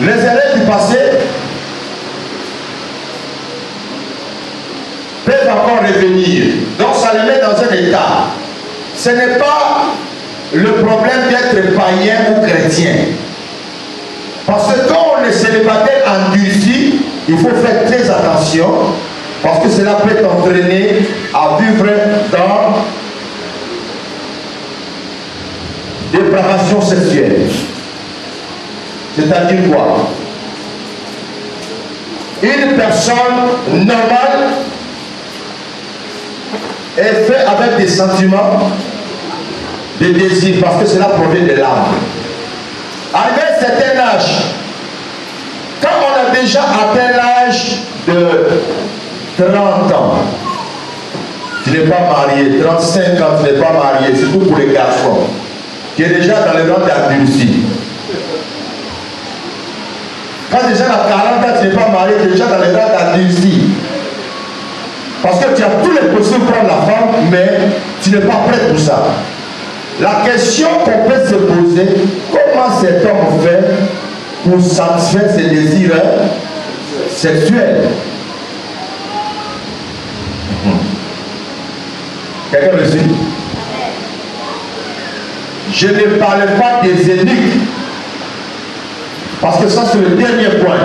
Les erreurs du passé peuvent encore revenir. Donc ça le met dans un état. Ce n'est pas le problème d'être païen ou chrétien. Parce que quand on est célibataire endurci, il faut faire très attention, parce que cela peut t'entraîner à vivre dans dépravation sexuelle. C'est-à-dire quoi? Une personne normale est faite avec des sentiments de désir, parce que cela provient de l'âme. Arrivé à un certain âge, quand on a déjà atteint l'âge de 30 ans, tu n'es pas marié, 35 ans, tu n'es pas marié, surtout pour les garçons, tu es déjà dans le rang d'adultie. Quand déjà à 40 ans, tu n'es pas marié, tu es déjà dans le rang d'adultie. Parce que tu as tous les possibilités de prendre la femme, mais tu n'es pas prêt pour ça. La question qu'on peut se poser, comment cet homme fait pour satisfaire ses désirs sexuels? Quelqu'un me suit? Je ne parle pas des énigmes, parce que ça c'est le dernier point.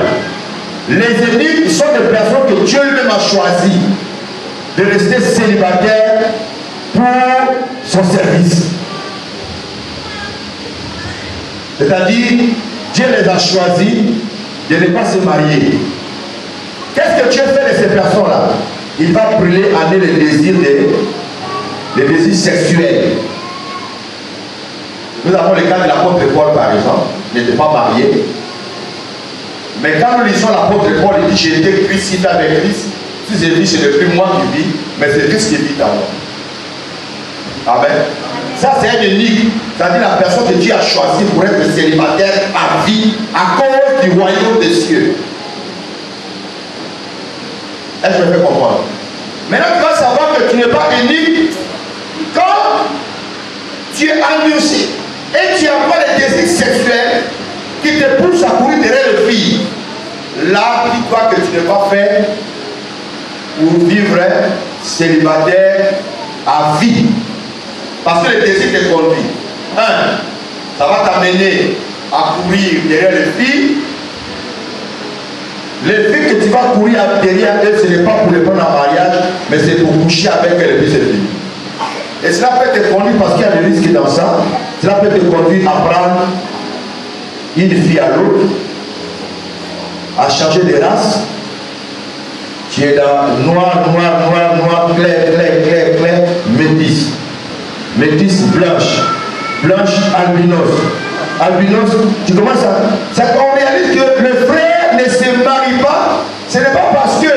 Les énigmes sont des personnes que Dieu lui-même a choisi de rester célibataire pour son service. C'est-à-dire, Dieu les a choisis de ne pas se marier. Qu'est-ce que Dieu fait de ces personnes-là? Il va brûler en eux les désirs sexuels. Nous avons le cas de l'apôtre Paul, par exemple. Il n'était pas marié. Mais quand nous lisons l'apôtre Paul, il dit: j'ai été crucifié avec Christ. Si j'ai dit, ce n'est plus moi qui vis, mais c'est Christ qui vit en moi. Amen. Ça, c'est un énigme. C'est-à-dire la personne que Dieu a choisie pour être célibataire à vie à cause du royaume des cieux. Est-ce que je me fais comprendre? Maintenant, tu vas savoir que tu n'es pas unique quand tu es endurci et tu n'as pas les désirs sexuels qui te poussent à courir derrière les filles. Là, dis-toi que tu n'es pas fait pour vivre célibataire à vie. Parce que le désir te conduit. Un, ça va t'amener à courir derrière les filles. Les filles que tu vas courir derrière elles, ce n'est pas pour les prendre en mariage, mais c'est pour coucher avec les filles. Et cela peut te conduire, parce qu'il y a des risques dans ça, cela peut te conduire à prendre une fille à l'autre, à changer de race. Tu es dans noir, clair, métis. Métis blanche, albinos, tu commences à... C'est qu'on réalise que le frère ne se marie pas, ce n'est pas parce que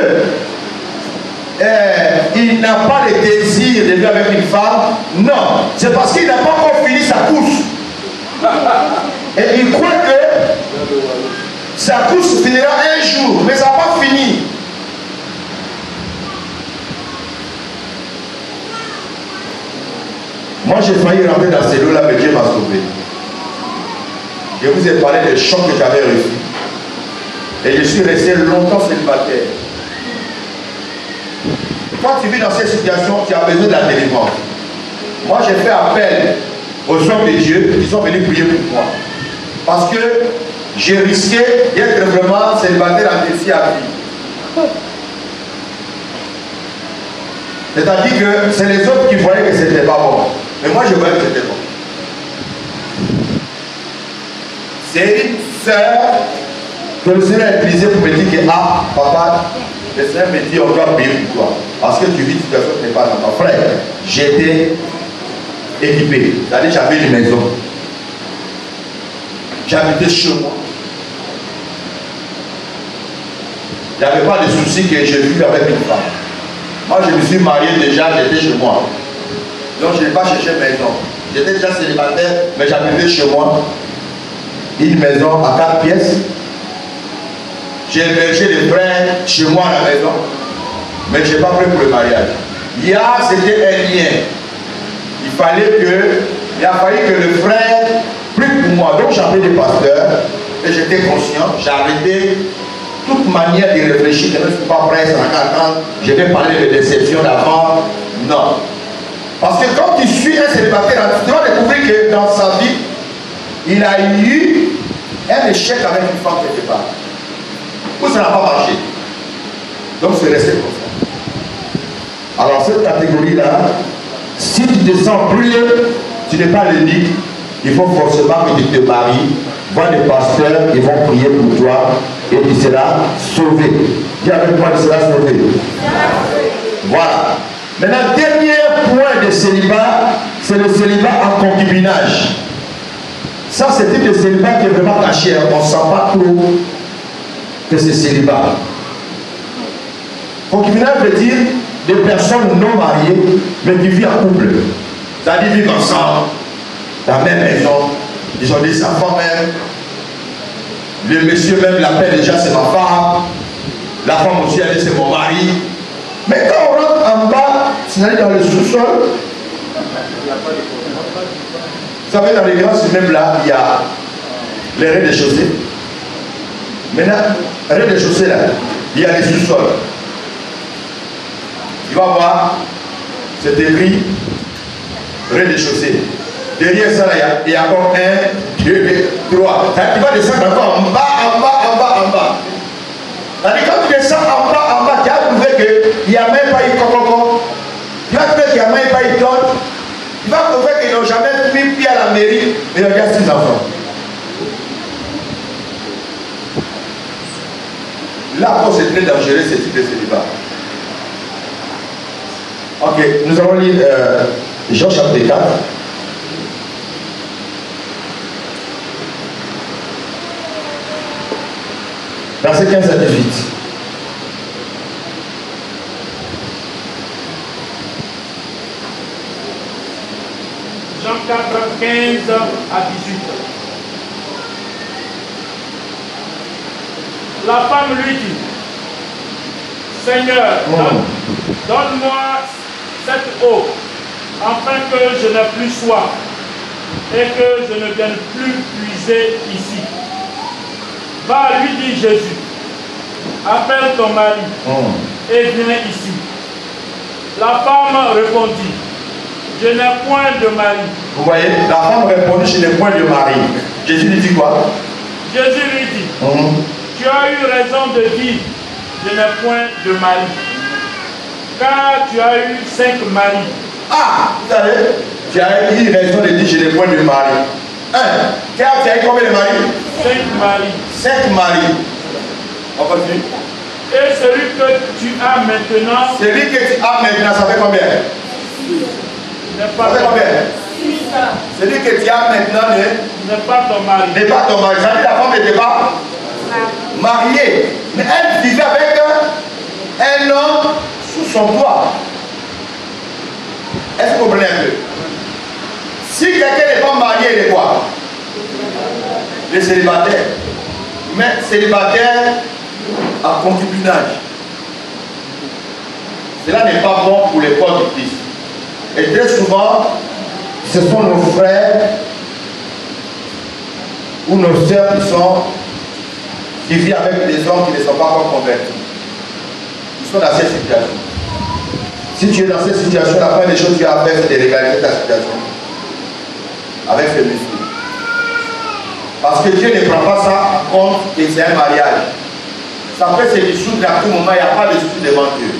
il n'a pas le désir de vivre avec une femme, non, c'est parce qu'il n'a pas encore fini sa course. Et il croit que sa course finira un jour, mais ça n'a pas fini. Moi, j'ai failli rentrer dans ces lots-là, mais Dieu m'a sauvé. Je vous ai parlé des chocs que j'avais reçus. Et je suis resté longtemps célibataire. Quand tu vis dans cette situation, tu as besoin de la délivrance. Moi, j'ai fait appel aux hommes de Dieu qui sont venus prier pour moi. Parce que j'ai risqué d'être vraiment célibataire endurci à vie. C'est-à-dire que c'est les autres qui voyaient que c'était pas bon. Mais moi, je voyais que c'était bon. C'est une sœur que le Seigneur a utilisée pour me dire que, ah, papa, le Seigneur me dit, on doit prier pour toi. Parce que tu vis une situation qui n'est pas dans ton frère. J'étais équipé. C'est-à-dire, j'avais une maison. J'habitais chez moi. Il n'y avait pas de souci que je vivais avec une femme. Moi, je me suis marié déjà, j'étais chez moi. Donc, je n'ai pas cherché maison. J'étais déjà célibataire, mais j'habitais chez moi. Une maison à 4 pièces. J'ai hébergé les frères chez moi à la maison. Mais je n'ai pas pris pour le mariage. Hier, c'était un lien. Il a fallu que le frère prie pour moi. Donc, j'ai appelé des pasteurs et j'étais conscient, j'ai arrêté toute manière de réfléchir, je ne suis pas prêt, ça quand je vais parler de déception d'avant. Non. Parce que quand tu suis un célibataire, tu vas découvrir que dans sa vie, il a eu un échec avec une femme quelque part. Où ça n'a pas marché. Donc c'est resté comme ça. Alors cette catégorie-là, si tu te sens prier, tu n'es pas l'unique. Il faut forcément que tu te maries. Vois les pasteurs, ils vont prier pour toi et tu seras sauvé. Dis avec moi, tu seras sauvé. Voilà. Maintenant, dernier point de célibat, c'est le célibat en concubinage. Ça, c'est le type de célibat qui est vraiment caché. On ne sent pas trop que c'est célibat. Concubinage veut dire des personnes non mariées, mais qui vivent en couple. C'est-à-dire vivent ensemble, dans la même maison. Ils ont des enfants même. Le monsieur même l'appelle déjà, c'est ma femme. La femme aussi, elle dit, c'est mon mari. Mais quand on rentre en bas, c'est-à-dire dans le sous-sol, vous savez, dans les grands immeubles là, il y a les rez-de-chaussée. Maintenant, rez-de-chaussée là, il y a les sous-sols. Tu vas voir, c'est écrit rez-de-chaussée. Derrière ça, là, il y a encore 1, 2, 3. Tu vas descendre encore en bas, en bas, en bas, en bas. C'est-à-dire, quand tu descends en bas, tu vas trouver qu'il n'y a même pas eu coco. Tu vas trouver qu'il n'y a même pas eu tonne. Tu vas trouver qu'ils n'ont jamais mis pied à la mairie, mais ils ont déjà 6 enfants. Là, c'est très dangereux ce type de célibat. Ok, nous allons lire Jean chapitre 4. Verset 15 à 18. Jean 4, 15 à 18. La femme lui dit, Seigneur, donne-moi cette eau, afin que je n'ai plus soif et que je ne vienne plus puiser ici. Va, lui dit Jésus, appelle ton mari et viens ici. La femme répondit, je n'ai point de mari. Vous voyez, la femme répondit, je n'ai point de mari. Jésus lui dit quoi? Jésus lui dit, tu as eu raison de dire, je n'ai point de mari. Car tu as eu 5 maris. Ah, vous savez, tu as eu raison de dire, je n'ai point de mari. Tu as eu combien de maris? 5 maris. 5 maris. On continue. Et celui que tu as maintenant. Celui que tu as maintenant, ça fait combien? Ça fait combien? Celui que tu as maintenant n'est pas ton mari. N'est pas ton mari. Ça veut dire la femme n'était pas mariée. Mais elle vivait avec un homme sous son toit. Est-ce que vous comprenez un peu? Si quelqu'un n'est pas marié, il est quoi? Le célibataire. Mais célibataire en concubinage. Cela n'est pas bon pour les corps du Christ. Et très souvent, ce sont nos frères ou nos sœurs qui vivent avec des hommes qui ne sont pas encore convertis. Ils sont dans cette situation. Si tu es dans cette situation, la première des choses que tu as à faire, c'est de régulariser ta situation avec ce monsieur. Parce que Dieu ne prend pas ça en compte que c'est un mariage. Ça peut se dissoudre à tout moment, il n'y a pas de souci devant Dieu.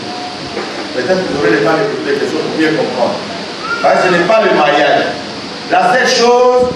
Peut-être que vous aurez le temps d'écouter les choses pour bien comprendre. Parce que ce n'est pas le mariage. La seule chose,